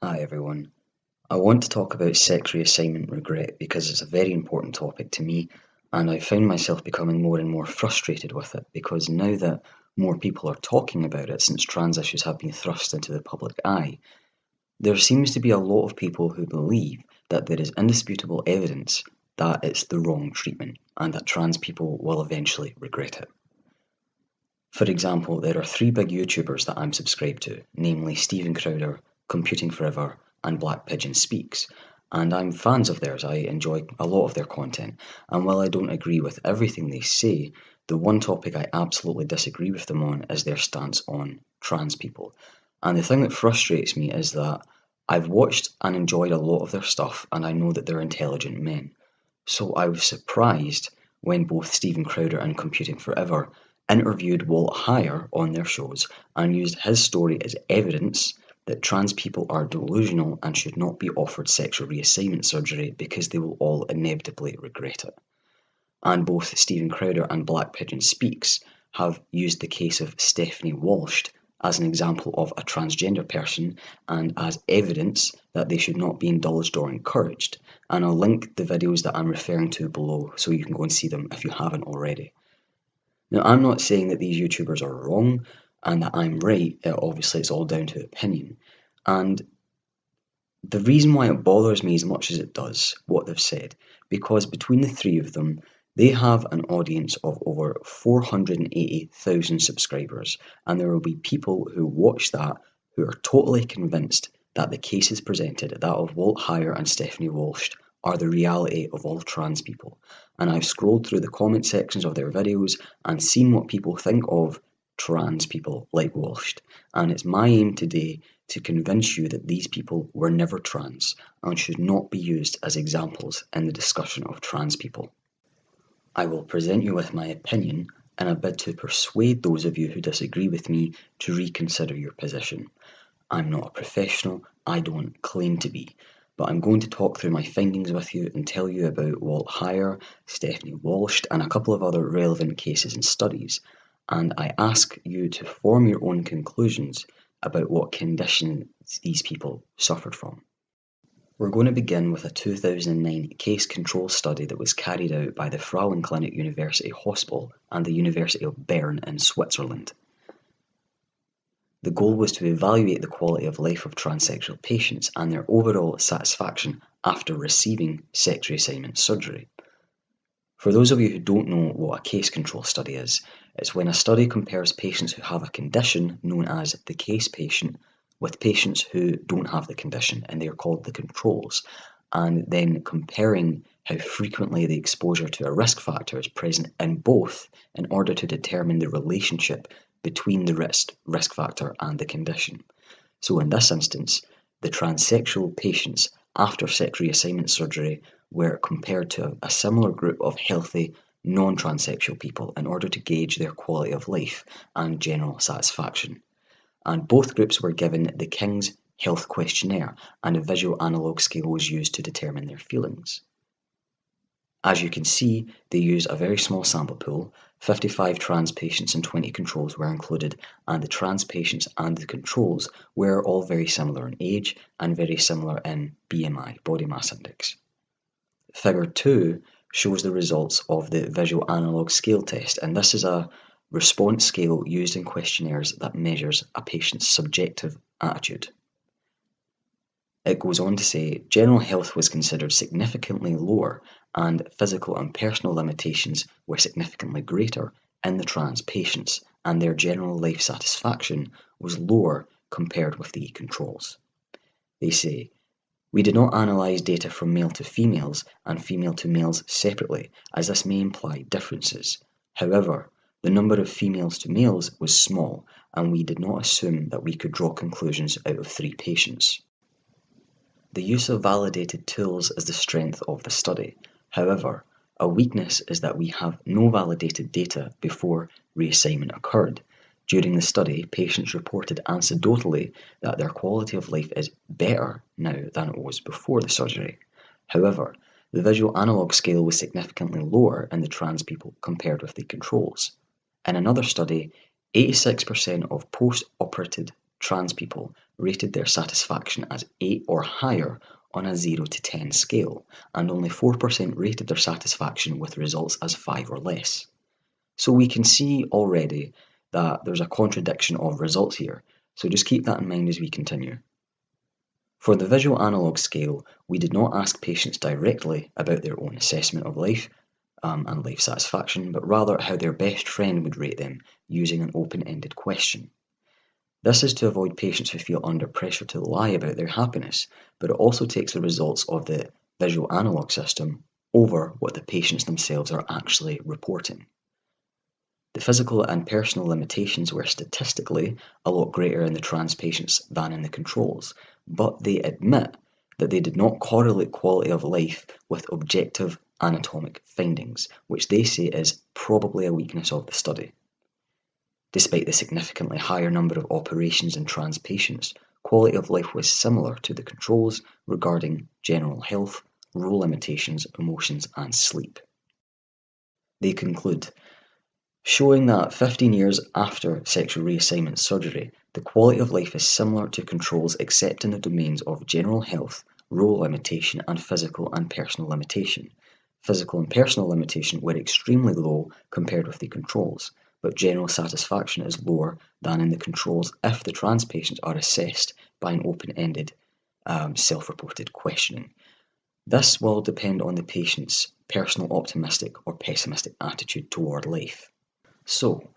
Hi everyone. I want to talk about sex reassignment regret because it's a very important topic to me, and I found myself becoming more and more frustrated with it because now that more people are talking about it since trans issues have been thrust into the public eye, there seems to be a lot of people who believe that there is indisputable evidence that it's the wrong treatment and that trans people will eventually regret it. For example, there are three big YouTubers that I'm subscribed to, namely Steven Crowder, Computing Forever, and Black Pigeon Speaks, and I'm fans of theirs. I enjoy a lot of their content, and while I don't agree with everything they say, the one topic I absolutely disagree with them on is their stance on trans people. And the thing that frustrates me is that I've watched and enjoyed a lot of their stuff, and I know that they're intelligent men. So I was surprised when both Steven Crowder and Computing Forever interviewed Walt Heyer on their shows and used his story as evidence that trans people are delusional and should not be offered sexual reassignment surgery because they will all inevitably regret it. And both Steven Crowder and Black Pigeon Speaks have used the case of Stephanie Walsh as an example of a transgender person and as evidence that they should not be indulged or encouraged. And I'll link the videos that I'm referring to below so you can go and see them if you haven't already. Now, I'm not saying that these YouTubers are wrong and that I'm right. Obviously, it's all down to opinion. And the reason why it bothers me as much as it does, what they've said, because between the three of them, they have an audience of over 480,000 subscribers, and there will be people who watch that who are totally convinced that the cases presented, that of Walt Heyer and Stephanie Walsh, are the reality of all trans people. And I've scrolled through the comment sections of their videos and seen what people think of trans people like Walsh. And it's my aim today to convince you that these people were never trans and should not be used as examples in the discussion of trans people. I will present you with my opinion in a bid to persuade those of you who disagree with me to reconsider your position. I'm not a professional, I don't claim to be, but I'm going to talk through my findings with you and tell you about Walt Heyer, Stephanie Walsh, and a couple of other relevant cases and studies, and I ask you to form your own conclusions about what conditions these people suffered from. We're going to begin with a 2009 case control study that was carried out by the Frauenklinik University Hospital and the University of Bern in Switzerland. The goal was to evaluate the quality of life of transsexual patients and their overall satisfaction after receiving sex reassignment surgery. For those of you who don't know what a case control study is, it's when a study compares patients who have a condition known as the case patient with patients who don't have the condition, and they are called the controls, and then comparing how frequently the exposure to a risk factor is present in both in order to determine the relationship between the risk factor and the condition. So in this instance, the transsexual patients after sex reassignment surgery were compared to a similar group of healthy non-transsexual people in order to gauge their quality of life and general satisfaction. And both groups were given the King's Health Questionnaire, and a visual analog scale was used to determine their feelings. As you can see, they used a very small sample pool. 55 trans patients and 20 controls were included, and the trans patients and the controls were all very similar in age and very similar in BMI, body mass index. Figure 2 shows the results of the visual analog scale test, and this is a response scale used in questionnaires that measures a patient's subjective attitude. It goes on to say general health was considered significantly lower and physical and personal limitations were significantly greater in the trans patients, and their general life satisfaction was lower compared with the controls. They say, we did not analyse data from male to females and female to males separately, as this may imply differences. However, the number of females to males was small, and we did not assume that we could draw conclusions out of 3 patients. The use of validated tools is the strength of the study. However, a weakness is that we have no validated data before reassignment occurred. During the study, patients reported anecdotally that their quality of life is better now than it was before the surgery. However, the visual analog scale was significantly lower in the trans people compared with the controls. In another study, 86% of post-operative trans people rated their satisfaction as 8 or higher on a 0 to 10 scale, and only 4% rated their satisfaction with results as 5 or less. So we can see already that there's a contradiction of results here, so just keep that in mind as we continue. For the visual analog scale, we did not ask patients directly about their own assessment of life and life satisfaction, but rather how their best friend would rate them using an open-ended question. This is to avoid patients who feel under pressure to lie about their happiness, but it also takes the results of the visual analog system over what the patients themselves are actually reporting. The physical and personal limitations were statistically a lot greater in the trans patients than in the controls, but they admit that they did not correlate quality of life with objective anatomic findings, which they say is probably a weakness of the study. Despite the significantly higher number of operations in trans patients, quality of life was similar to the controls regarding general health, role limitations, emotions, and sleep. They conclude, showing that 15 years after sexual reassignment surgery, the quality of life is similar to controls except in the domains of general health, role limitation, and physical and personal limitation. Physical and personal limitation were extremely low compared with the controls, but general satisfaction is lower than in the controls if the trans patients are assessed by an open-ended, self-reported questioning. This will depend on the patient's personal optimistic or pessimistic attitude toward life. So,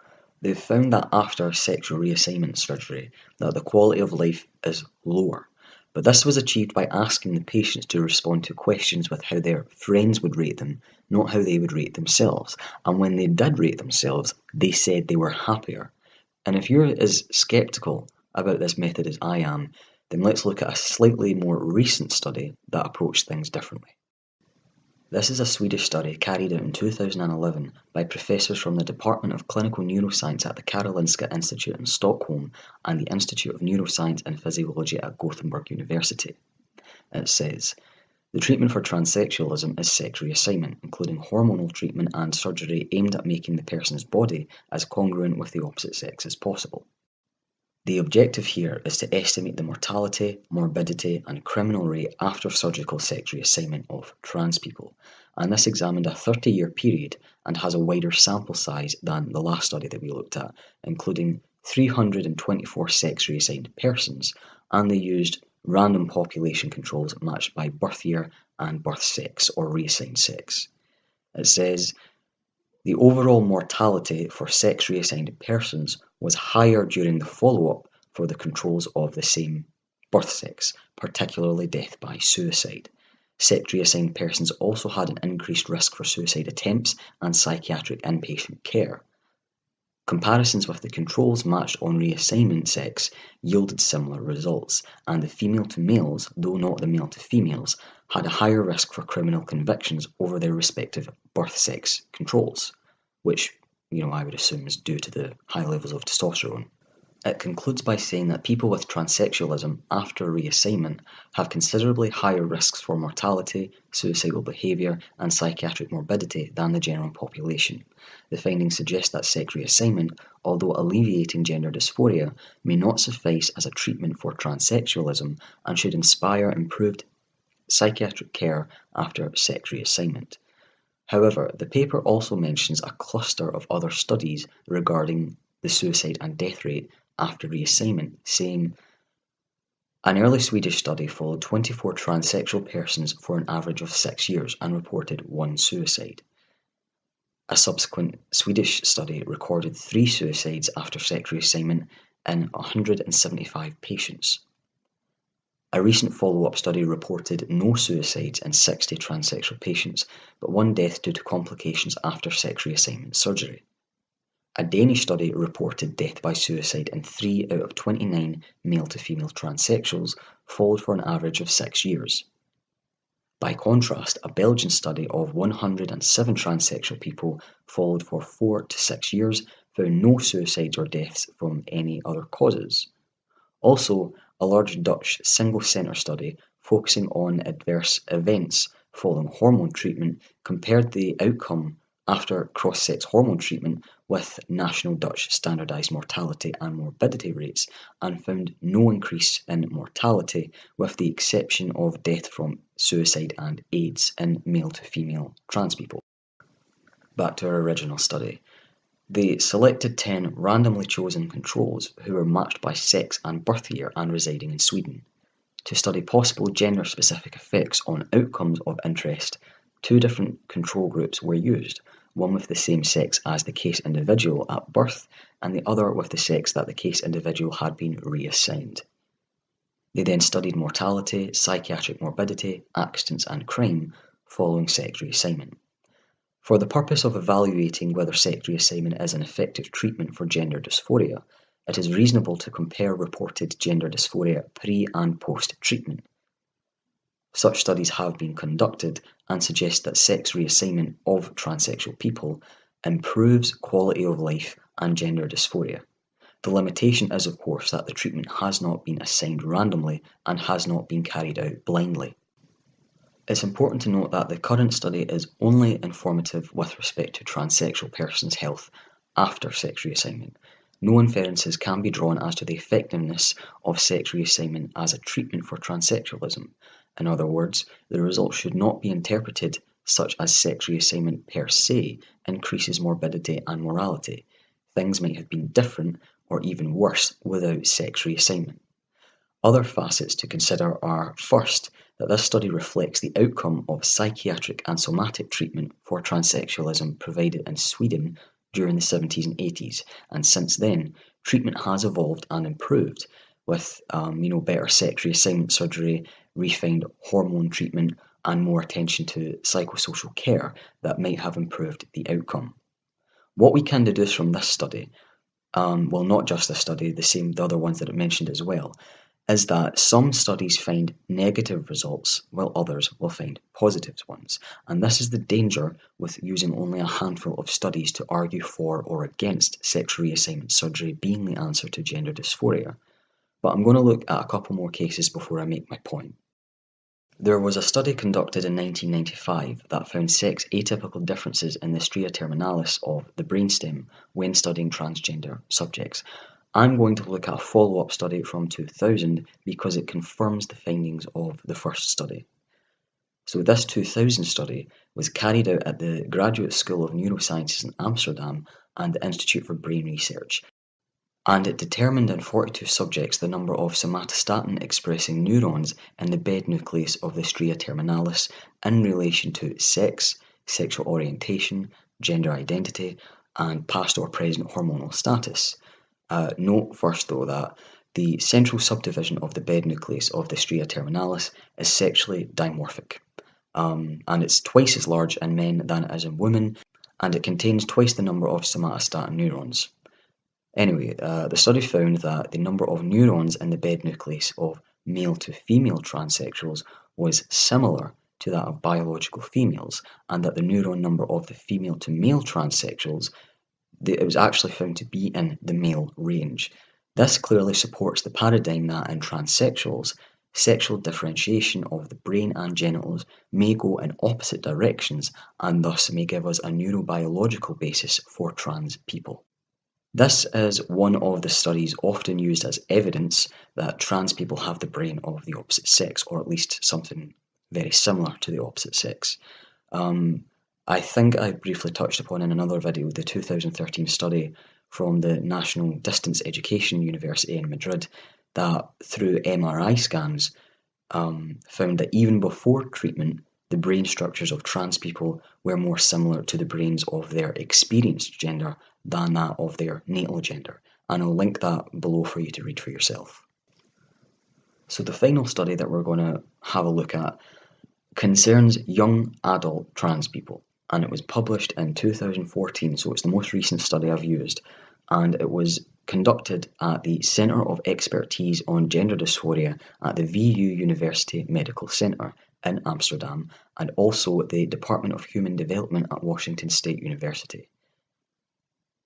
they've found that after sexual reassignment surgery, that the quality of life is lower. But this was achieved by asking the patients to respond to questions with how their friends would rate them, not how they would rate themselves. And when they did rate themselves, they said they were happier. And if you're as skeptical about this method as I am, then let's look at a slightly more recent study that approached things differently. This is a Swedish study carried out in 2011 by professors from the Department of Clinical Neuroscience at the Karolinska Institute in Stockholm and the Institute of Neuroscience and Physiology at Gothenburg University. It says, the treatment for transsexualism is sex reassignment, including hormonal treatment and surgery aimed at making the person's body as congruent with the opposite sex as possible. The objective here is to estimate the mortality, morbidity, and criminal rate after surgical sex reassignment of trans people, and this examined a 30-year period and has a wider sample size than the last study that we looked at, including 324 sex reassigned persons, and they used random population controls matched by birth year and birth sex or reassigned sex. It says, the overall mortality for sex reassigned persons was higher during the follow-up for the controls of the same birth sex, particularly death by suicide. Sex reassigned persons also had an increased risk for suicide attempts and psychiatric inpatient care. Comparisons with the controls matched on reassignment sex yielded similar results, and the female to males, though not the male to females, had a higher risk for criminal convictions over their respective birth sex controls, which, I would assume is due to the high levels of testosterone. It concludes by saying that people with transsexualism after reassignment have considerably higher risks for mortality, suicidal behaviour, and psychiatric morbidity than the general population. The findings suggest that sex reassignment, although alleviating gender dysphoria, may not suffice as a treatment for transsexualism and should inspire improved psychiatric care after sex reassignment. However, the paper also mentions a cluster of other studies regarding the suicide and death rate after reassignment, saying, an early Swedish study followed 24 transsexual persons for an average of 6 years and reported 1 suicide. A subsequent Swedish study recorded 3 suicides after sex reassignment in 175 patients. A recent follow-up study reported no suicides in 60 transsexual patients, but 1 death due to complications after sex reassignment surgery. A Danish study reported death by suicide in 3 out of 29 male to female transsexuals, followed for an average of 6 years. By contrast, a Belgian study of 107 transsexual people, followed for 4 to 6 years, found no suicides or deaths from any other causes. Also, a large Dutch single-centre study focusing on adverse events following hormone treatment compared the outcome After cross-sex hormone treatment with national Dutch standardised mortality and morbidity rates, and found no increase in mortality with the exception of death from suicide and AIDS in male to female trans people. Back to our original study. They selected 10 randomly chosen controls who were matched by sex and birth year and residing in Sweden. To study possible gender-specific effects on outcomes of interest, 2 different control groups were used, one with the same sex as the case individual at birth and the other with the sex that the case individual had been reassigned. They then studied mortality, psychiatric morbidity, accidents and crime following sex reassignment. For the purpose of evaluating whether sex reassignment is an effective treatment for gender dysphoria, it is reasonable to compare reported gender dysphoria pre- and post-treatment. Such studies have been conducted and suggest that sex reassignment of transsexual people improves quality of life and gender dysphoria. The limitation is, of course, that the treatment has not been assigned randomly and has not been carried out blindly. It's important to note that the current study is only informative with respect to transsexual persons' health after sex reassignment. No inferences can be drawn as to the effectiveness of sex reassignment as a treatment for transsexualism. In other words, the results should not be interpreted such as sex reassignment per se increases morbidity and morality. Things might have been different or even worse without sex reassignment. Other facets to consider are, first, that this study reflects the outcome of psychiatric and somatic treatment for transsexualism provided in Sweden during the 70s and 80s, and since then, treatment has evolved and improved with better sex reassignment surgery, refined hormone treatment, and more attention to psychosocial care that might have improved the outcome. What we can deduce from this study, well, not just this study, the other ones that I mentioned as well, is that some studies find negative results while others will find positive ones. And this is the danger with using only a handful of studies to argue for or against sex reassignment surgery being the answer to gender dysphoria. But I'm going to look at a couple more cases before I make my point. There was a study conducted in 1995 that found sex atypical differences in the stria terminalis of the brainstem when studying transgender subjects. I'm going to look at a follow-up study from 2000 because it confirms the findings of the first study. So this 2000 study was carried out at the Graduate School of Neurosciences in Amsterdam and the Institute for Brain Research, and it determined in 42 subjects the number of somatostatin-expressing neurons in the bed nucleus of the stria terminalis in relation to sex, sexual orientation, gender identity, and past or present hormonal status. Note first though that the central subdivision of the bed nucleus of the stria terminalis is sexually dimorphic, and it's twice as large in men than it is in women, and it contains twice the number of somatostatin neurons. Anyway, the study found that the number of neurons in the bed nucleus of male to female transsexuals was similar to that of biological females, and that the neuron number of the female to male transsexuals, it was actually found to be in the male range. This clearly supports the paradigm that in transsexuals, sexual differentiation of the brain and genitals may go in opposite directions and thus may give us a neurobiological basis for trans people. This is one of the studies often used as evidence that trans people have the brain of the opposite sex, or at least something very similar to the opposite sex. I think I briefly touched upon in another video the 2013 study from the National Distance Education University in Madrid that through MRI scans found that even before treatment, the brain structures of trans people were more similar to the brains of their experienced gender than that of their natal gender. And I'll link that below for you to read for yourself. So the final study that we're going to have a look at concerns young adult trans people, and it was published in 2014, so it's the most recent study I've used, and it was conducted at the Centre of Expertise on Gender Dysphoria at the VU University Medical Centre in Amsterdam, and also the Department of Human Development at Washington State University.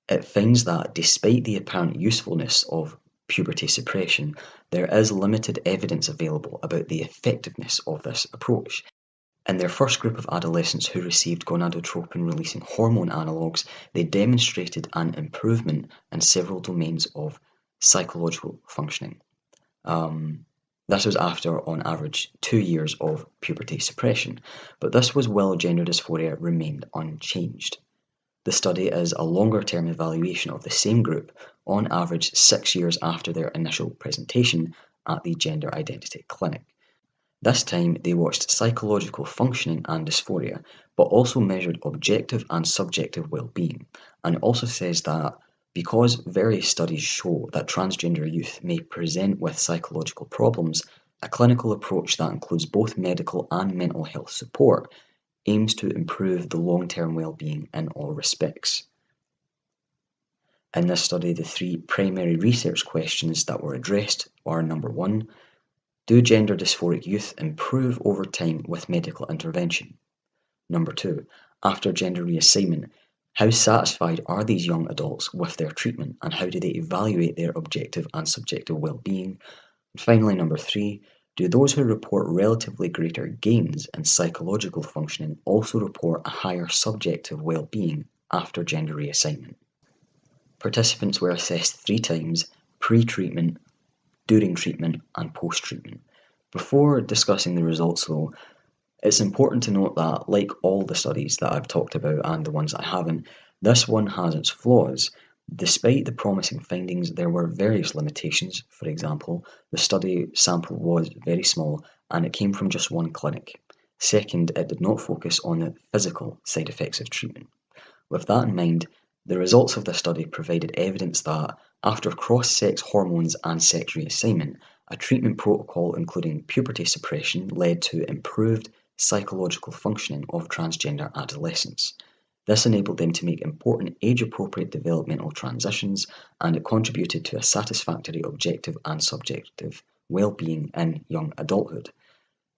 It finds that despite the apparent usefulness of puberty suppression, there is limited evidence available about the effectiveness of this approach. In their first group of adolescents who received gonadotropin-releasing hormone analogues, they demonstrated an improvement in several domains of psychological functioning. This was after, on average, 2 years of puberty suppression, but this was while gender dysphoria remained unchanged. The study is a longer-term evaluation of the same group, on average 6 years after their initial presentation at the Gender Identity Clinic. This time they watched psychological functioning and dysphoria, but also measured objective and subjective well-being. And it also says that because various studies show that transgender youth may present with psychological problems, a clinical approach that includes both medical and mental health support aims to improve the long-term well-being in all respects. In this study, the 3 primary research questions that were addressed are: number 1, do gender dysphoric youth improve over time with medical intervention? Number 2, after gender reassignment, how satisfied are these young adults with their treatment, and how do they evaluate their objective and subjective well-being? And finally, number 3, do those who report relatively greater gains in psychological functioning also report a higher subjective well-being after gender reassignment? Participants were assessed 3 times: pre-treatment, during treatment, and post-treatment. Before discussing the results though, it's important to note that, like all the studies that I've talked about and the ones I haven't, this one has its flaws. Despite the promising findings, there were various limitations. For example, the study sample was very small and it came from just one clinic. Second, it did not focus on the physical side effects of treatment. With that in mind, the results of the study provided evidence that, after cross-sex hormones and sex reassignment, a treatment protocol including puberty suppression led to improved psychological functioning of transgender adolescents. This enabled them to make important age-appropriate developmental transitions, and it contributed to a satisfactory objective and subjective well-being in young adulthood.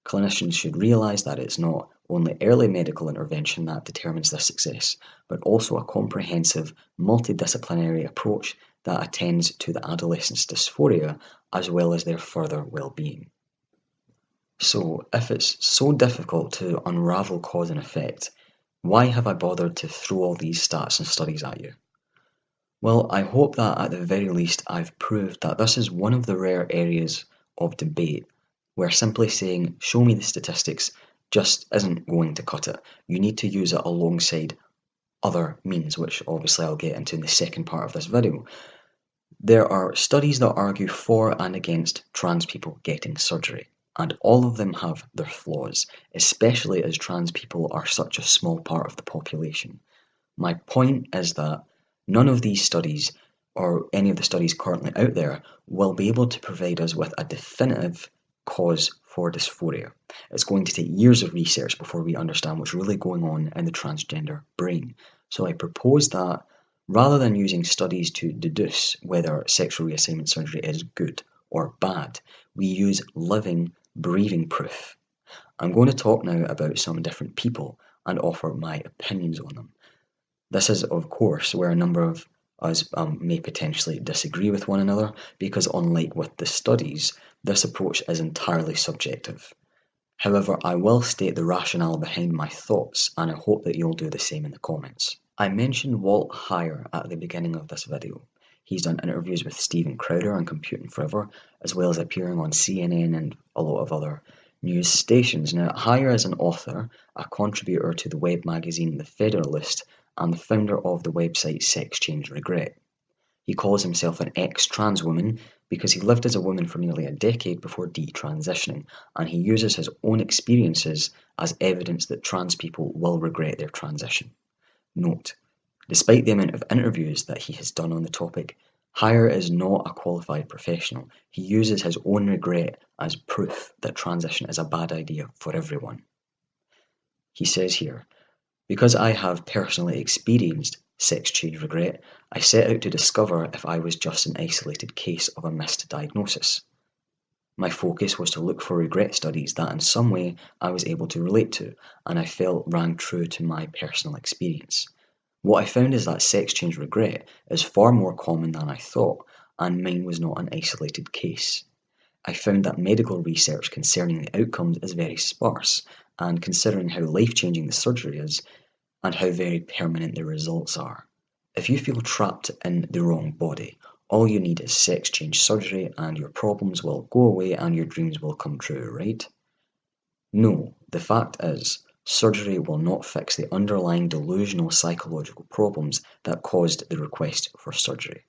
Clinicians should realise that it's not only early medical intervention that determines this success, but also a comprehensive, multidisciplinary approach that attends to the adolescent's dysphoria as well as their further well-being. So, if it's so difficult to unravel cause and effect, why have I bothered to throw all these stats and studies at you? Well, I hope that at the very least I've proved that this is one of the rare areas of debate where simply saying, show me the statistics, just isn't going to cut it. You need to use it alongside other means, which obviously I'll get into in the second part of this video. There are studies that argue for and against trans people getting surgery, and all of them have their flaws, especially as trans people are such a small part of the population. My point is that none of these studies, or any of the studies currently out there, will be able to provide us with a definitive cause for dysphoria. It's going to take years of research before we understand what's really going on in the transgender brain. So I propose that rather than using studies to deduce whether sexual reassignment surgery is good or bad, we use living, breathing proof. I'm going to talk now about some different people and offer my opinions on them. This is, of course, where a number of us may potentially disagree with one another, because unlike with the studies, this approach is entirely subjective. However, I will state the rationale behind my thoughts, and I hope that you'll do the same in the comments. I mentioned Walt Heyer at the beginning of this video. He's done interviews with Steven Crowder on Computing Forever, as well as appearing on CNN and a lot of other news stations. Now, Heyer is an author, a contributor to the web magazine The Federalist, and the founder of the website Sex Change Regret. He calls himself an ex-trans woman because he lived as a woman for nearly a decade before detransitioning, and he uses his own experiences as evidence that trans people will regret their transition. Note, despite the amount of interviews that he has done on the topic, Heyer is not a qualified professional. He uses his own regret as proof that transition is a bad idea for everyone. He says here, because I have personally experienced sex change regret, I set out to discover if I was just an isolated case of a missed diagnosis. My focus was to look for regret studies that in some way I was able to relate to, and I felt rang true to my personal experience. What I found is that sex change regret is far more common than I thought, and mine was not an isolated case. I found that medical research concerning the outcomes is very sparse, and considering how life-changing the surgery is and how very permanent the results are. If you feel trapped in the wrong body, all you need is sex change surgery and your problems will go away and your dreams will come true, right? No, the fact is, surgery will not fix the underlying delusional psychological problems that caused the request for surgery.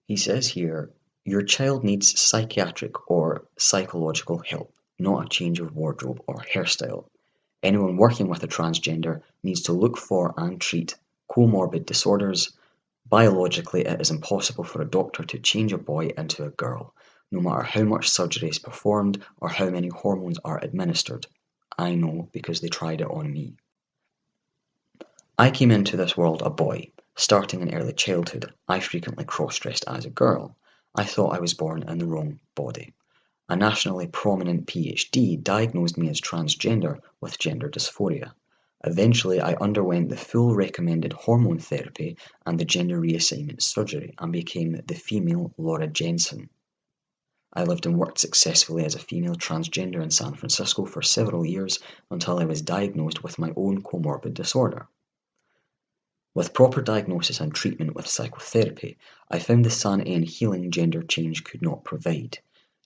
He says here, your child needs psychiatric or psychological help, not a change of wardrobe or hairstyle. Anyone working with a transgender needs to look for and treat comorbid disorders. Biologically, it is impossible for a doctor to change a boy into a girl, no matter how much surgery is performed or how many hormones are administered. I know because they tried it on me. I came into this world a boy. Starting in early childhood, I frequently cross-dressed as a girl. I thought I was born in the wrong body. A nationally prominent PhD diagnosed me as transgender with gender dysphoria. Eventually, I underwent the full recommended hormone therapy and the gender reassignment surgery and became the female Laura Jensen. I lived and worked successfully as a female transgender in San Francisco for several years until I was diagnosed with my own comorbid disorder. With proper diagnosis and treatment with psychotherapy, I found the sanity and healing gender change could not provide.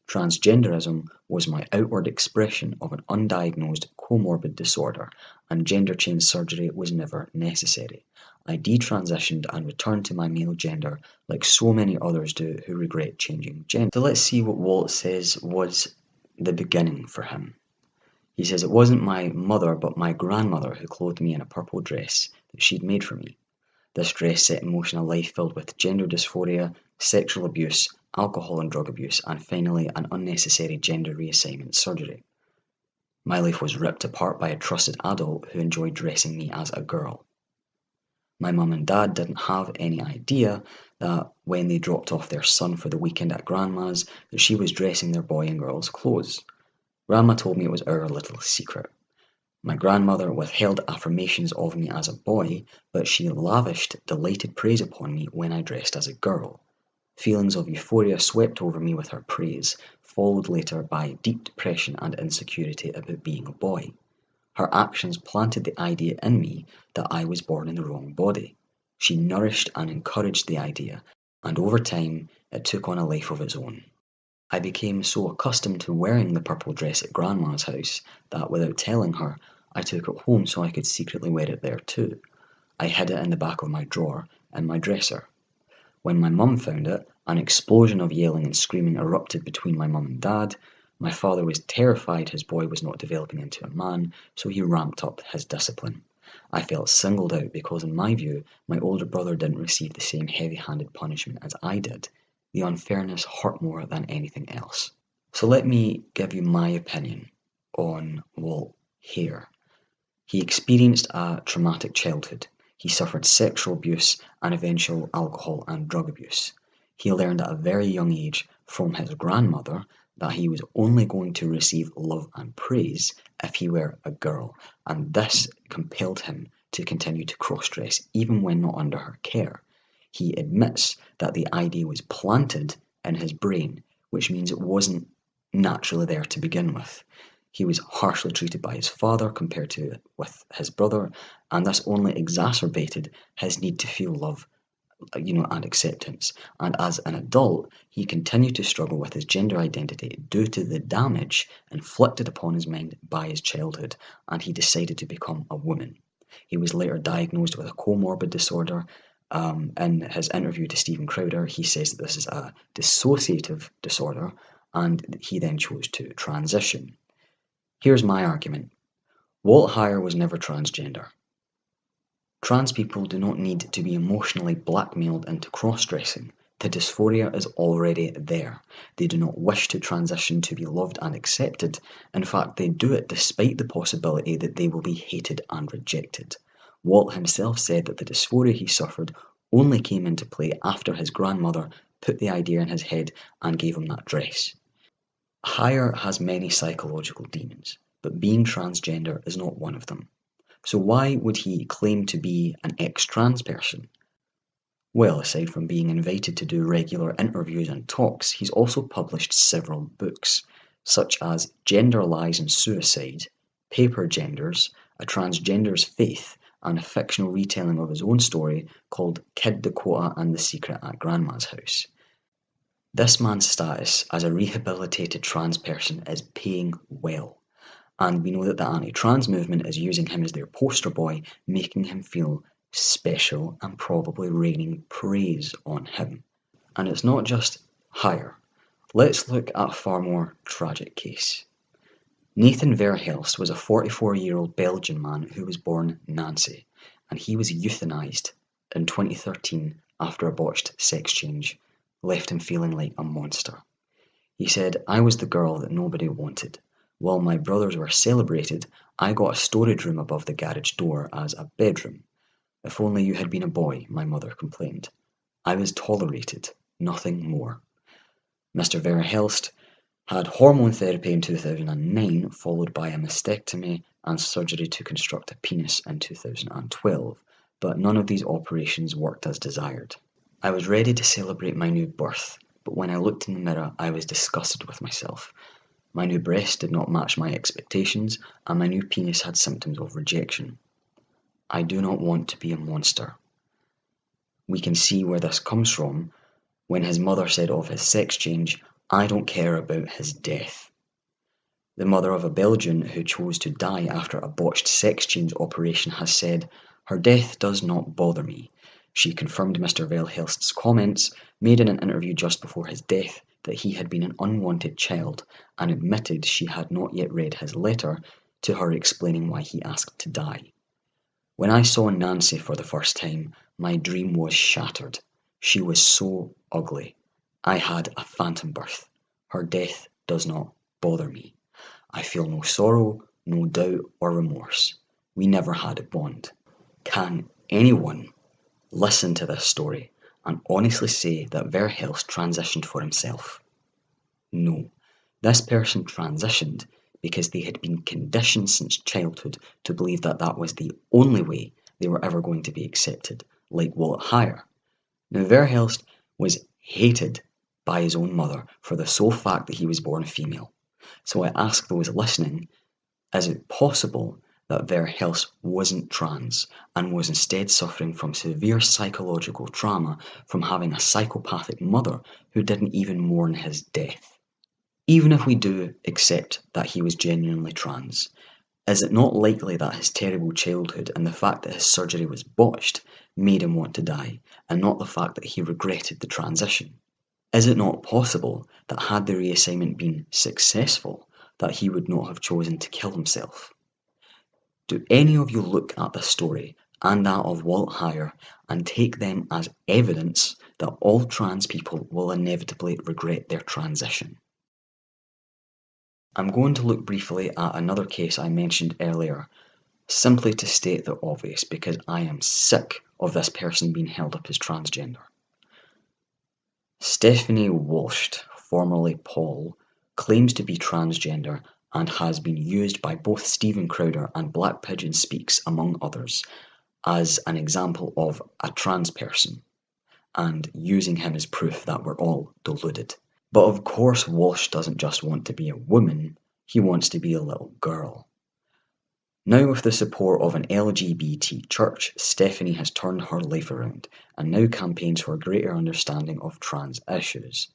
Transgenderism was my outward expression of an undiagnosed comorbid disorder, and gender change surgery was never necessary. I detransitioned and returned to my male gender like so many others do who regret changing gender. So let's see what Walt says was the beginning for him. He says, it wasn't my mother but my grandmother who clothed me in a purple dress that she'd made for me. This dress set in motion a life filled with gender dysphoria, sexual abuse, alcohol and drug abuse, and finally an unnecessary gender reassignment surgery. My life was ripped apart by a trusted adult who enjoyed dressing me as a girl. My mum and dad didn't have any idea that when they dropped off their son for the weekend at grandma's, that she was dressing their boy in girl's clothes. Grandma told me it was our little secret. My grandmother withheld affirmations of me as a boy, but she lavished delighted praise upon me when I dressed as a girl. Feelings of euphoria swept over me with her praise, followed later by deep depression and insecurity about being a boy. Her actions planted the idea in me that I was born in the wrong body. She nourished and encouraged the idea, and over time it took on a life of its own. I became so accustomed to wearing the purple dress at Grandma's house that without telling her, I took it home so I could secretly wear it there too. I hid it in the back of my drawer in my dresser. When my mum found it, an explosion of yelling and screaming erupted between my mum and dad. My father was terrified his boy was not developing into a man, so he ramped up his discipline. I felt singled out because in my view, my older brother didn't receive the same heavy-handed punishment as I did. The unfairness hurt more than anything else. So let me give you my opinion on Walt here. He experienced a traumatic childhood. He suffered sexual abuse and eventual alcohol and drug abuse. He learned at a very young age from his grandmother that he was only going to receive love and praise if he were a girl, and this compelled him to continue to cross-dress even when not under her care. He admits that the idea was planted in his brain, which means it wasn't naturally there to begin with. He was harshly treated by his father compared to with his brother, and this only exacerbated his need to feel love, and acceptance. And as an adult, he continued to struggle with his gender identity due to the damage inflicted upon his mind by his childhood, and he decided to become a woman. He was later diagnosed with a comorbid disorder. In his interview to Stephen Crowder, he says that this is a dissociative disorder, and he then chose to transition. Here's my argument. Walt Heyer was never transgender. Trans people do not need to be emotionally blackmailed into cross-dressing. The dysphoria is already there. They do not wish to transition to be loved and accepted. In fact, they do it despite the possibility that they will be hated and rejected. Walt himself said that the dysphoria he suffered only came into play after his grandmother put the idea in his head and gave him that dress. Heyer has many psychological demons, but being transgender is not one of them. So why would he claim to be an ex-trans person? Well, aside from being invited to do regular interviews and talks, he's also published several books, such as Gender Lies and Suicide, Paper Genders, a transgender's faith, and a fictional retelling of his own story called Kid Dakota and the Secret at Grandma's House. This man's status as a rehabilitated trans person is paying well, and we know that the anti-trans movement is using him as their poster boy, making him feel special and probably raining praise on him. And it's not just higher. Let's look at a far more tragic case. Nathan Verhelst was a 44-year-old Belgian man who was born Nancy, and he was euthanized in 2013 after a botched sex change left him feeling like a monster. He said, "I was the girl that nobody wanted. While my brothers were celebrated, I got a storage room above the garage door as a bedroom. If only you had been a boy," my mother complained. "I was tolerated, nothing more." Mr. Verhelst had hormone therapy in 2009, followed by a mastectomy and surgery to construct a penis in 2012, but none of these operations worked as desired. "I was ready to celebrate my new birth, but when I looked in the mirror, I was disgusted with myself. My new breast did not match my expectations, and my new penis had symptoms of rejection. I do not want to be a monster." We can see where this comes from when his mother said of his sex change, "I don't care about his death." The mother of a Belgian who chose to die after a botched sex change operation has said, "Her death does not bother me." She confirmed Mr. Verhelst's comments, made in an interview just before his death, that he had been an unwanted child, and admitted she had not yet read his letter to her explaining why he asked to die. "When I saw Nancy for the first time, my dream was shattered. She was so ugly. I had a phantom birth. Her death does not bother me. I feel no sorrow, no doubt or remorse. We never had a bond." Can anyone listen to this story and honestly say that Verhelst transitioned for himself? No. This person transitioned because they had been conditioned since childhood to believe that that was the only way they were ever going to be accepted, like Walt Heyer. Now, Verhelst was hated by his own mother for the sole fact that he was born female. So I ask those listening, is it possible that Verhelst wasn't trans and was instead suffering from severe psychological trauma from having a psychopathic mother who didn't even mourn his death? Even if we do accept that he was genuinely trans, is it not likely that his terrible childhood and the fact that his surgery was botched made him want to die, and not the fact that he regretted the transition? Is it not possible that had the reassignment been successful, that he would not have chosen to kill himself? Do any of you look at this story and that of Walt Heyer and take them as evidence that all trans people will inevitably regret their transition? I'm going to look briefly at another case I mentioned earlier, simply to state the obvious, because I am sick of this person being held up as transgender. Stephanie Walsh, formerly Paul, claims to be transgender and has been used by both Steven Crowder and Black Pigeon Speaks, among others, as an example of a trans person, and using him as proof that we're all deluded. But of course Walsh doesn't just want to be a woman, he wants to be a little girl. Now, with the support of an LGBT church, Stephanie has turned her life around and now campaigns for a greater understanding of trans issues.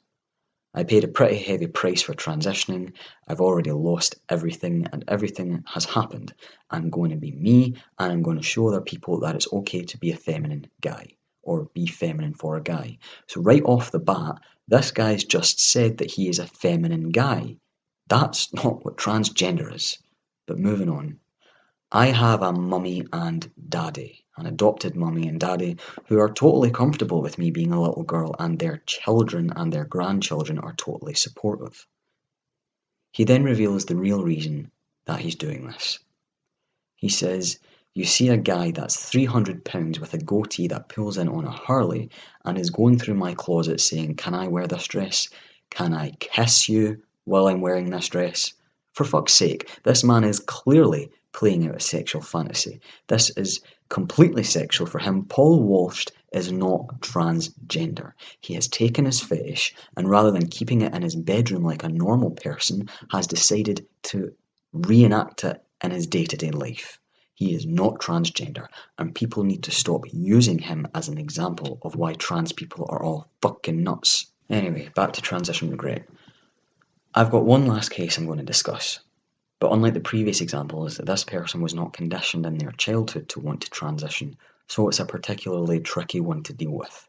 "I paid a pretty heavy price for transitioning. I've already lost everything and everything has happened. I'm going to be me and I'm going to show other people that it's okay to be a feminine guy, or be feminine for a guy." So right off the bat, this guy's just said that he is a feminine guy. That's not what transgender is. But moving on. "I have a mummy and daddy, an adopted mummy and daddy, who are totally comfortable with me being a little girl, and their children and their grandchildren are totally supportive." He then reveals the real reason that he's doing this. He says, "You see a guy that's 300 pounds with a goatee that pulls in on a Harley and is going through my closet saying, 'Can I wear this dress? Can I kiss you while I'm wearing this dress?' For fuck's sake, this man is clearly playing out a sexual fantasy. This is completely sexual for him. Paul Walsh is not transgender. He has taken his fetish and rather than keeping it in his bedroom like a normal person, has decided to reenact it in his day-to-day life. He is not transgender, and people need to stop using him as an example of why trans people are all fucking nuts. Anyway, back to transition regret. I've got one last case I'm going to discuss. But unlike the previous examples, this person was not conditioned in their childhood to want to transition, so it's a particularly tricky one to deal with.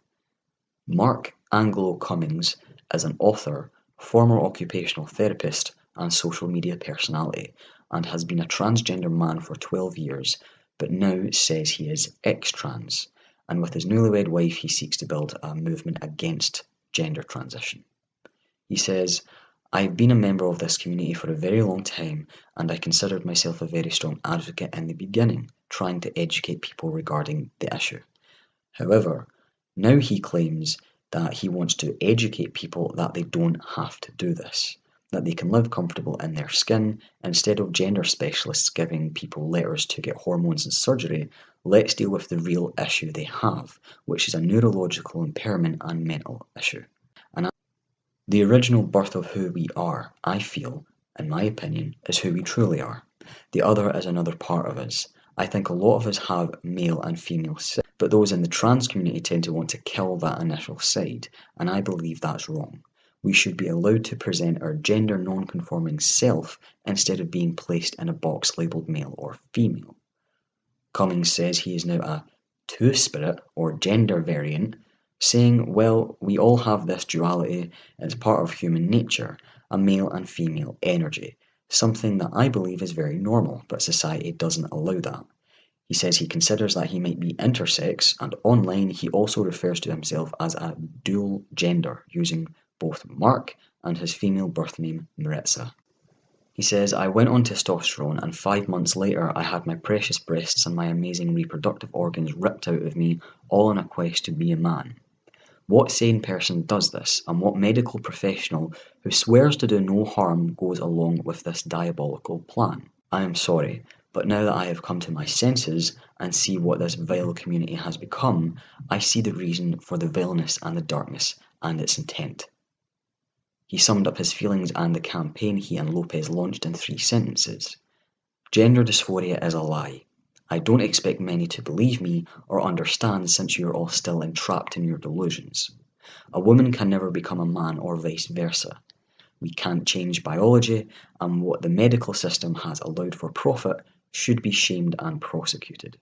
Mark Angelo Cummings is an author, former occupational therapist, and social media personality, and has been a transgender man for 12 years, but now says he is ex-trans, and with his newlywed wife he seeks to build a movement against gender transition. He says, "I've been a member of this community for a very long time, and I considered myself a very strong advocate in the beginning, trying to educate people regarding the issue. However, now he claims that he wants to educate people that they don't have to do this, that they can live comfortable in their skin. Instead of gender specialists giving people letters to get hormones and surgery, let's deal with the real issue they have, which is a neurological impairment and mental issue. The original birth of who we are, I feel, in my opinion, is who we truly are. The other is another part of us. I think a lot of us have male and female sides, but those in the trans community tend to want to kill that initial side, and I believe that's wrong. We should be allowed to present our gender non-conforming self instead of being placed in a box labelled male or female." Cummings says he is now a two-spirit or gender variant, saying, "Well, we all have this duality, it's part of human nature, a male and female energy, something that I believe is very normal, but society doesn't allow that." He says he considers that he might be intersex, and online he also refers to himself as a dual gender, using both Mark and his female birth name Maritza. He says, "I went on testosterone, and 5 months later I had my precious breasts and my amazing reproductive organs ripped out of me, all in a quest to be a man. What sane person does this, and what medical professional who swears to do no harm goes along with this diabolical plan? I am sorry, but now that I have come to my senses and see what this vile community has become, I see the reason for the vileness and the darkness and its intent." He summed up his feelings and the campaign he and Lopez launched in 3 sentences. "Gender dysphoria is a lie. I don't expect many to believe me or understand since you are all still entrapped in your delusions. A woman can never become a man or vice versa. We can't change biology, and what the medical system has allowed for profit should be shamed and prosecuted.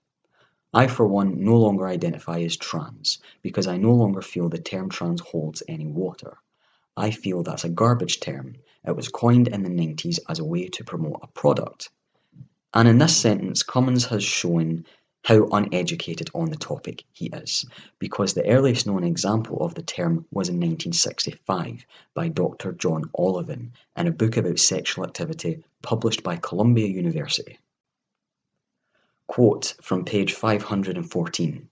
I, for one, no longer identify as trans because I no longer feel the term trans holds any water. I feel that's a garbage term. It was coined in the 90s as a way to promote a product." And in this sentence, Cummins has shown how uneducated on the topic he is, because the earliest known example of the term was in 1965 by Dr. John Olivan in a book about sexual activity published by Columbia University. Quote from page 514.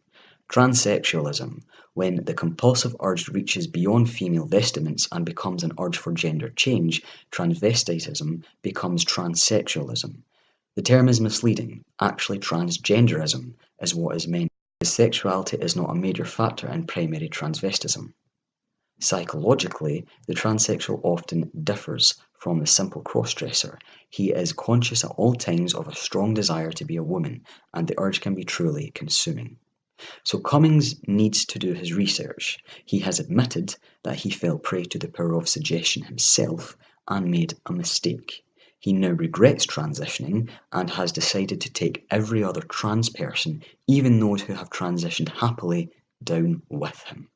"Transsexualism, when the compulsive urge reaches beyond female vestments and becomes an urge for gender change, transvestitism becomes transsexualism. The term is misleading. Actually, transgenderism is what is meant, as sexuality is not a major factor in primary transvestism. Psychologically, the transsexual often differs from the simple crossdresser. He is conscious at all times of a strong desire to be a woman, and the urge can be truly consuming." So Cummings needs to do his research. He has admitted that he fell prey to the power of suggestion himself and made a mistake. He now regrets transitioning and has decided to take every other trans person, even those who have transitioned happily, down with him.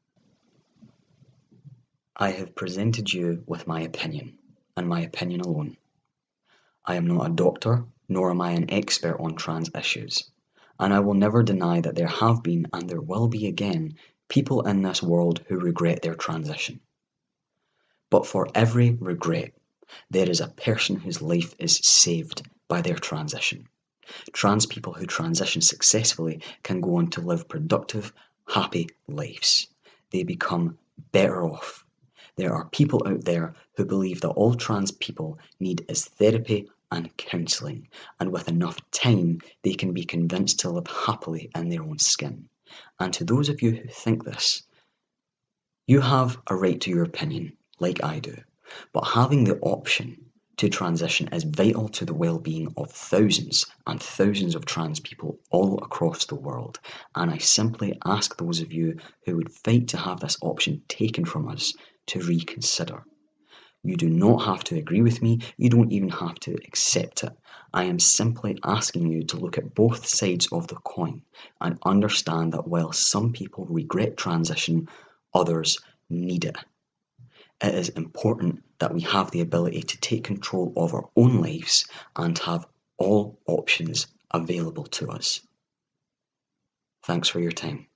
I have presented you with my opinion, and my opinion alone. I am not a doctor, nor am I an expert on trans issues, and I will never deny that there have been, and there will be again, people in this world who regret their transition. But for every regret, there is a person whose life is saved by their transition. Trans people who transition successfully can go on to live productive, happy lives. They become better off. There are people out there who believe that all trans people need is therapy and counselling, and with enough time they can be convinced to live happily in their own skin. And to those of you who think this, you have a right to your opinion, like I do, but having the option to transition is vital to the well-being of thousands and thousands of trans people all across the world, and I simply ask those of you who would fight to have this option taken from us to reconsider. You do not have to agree with me, you don't even have to accept it. I am simply asking you to look at both sides of the coin and understand that while some people regret transition, others need it. It is important that we have the ability to take control of our own lives and have all options available to us. Thanks for your time.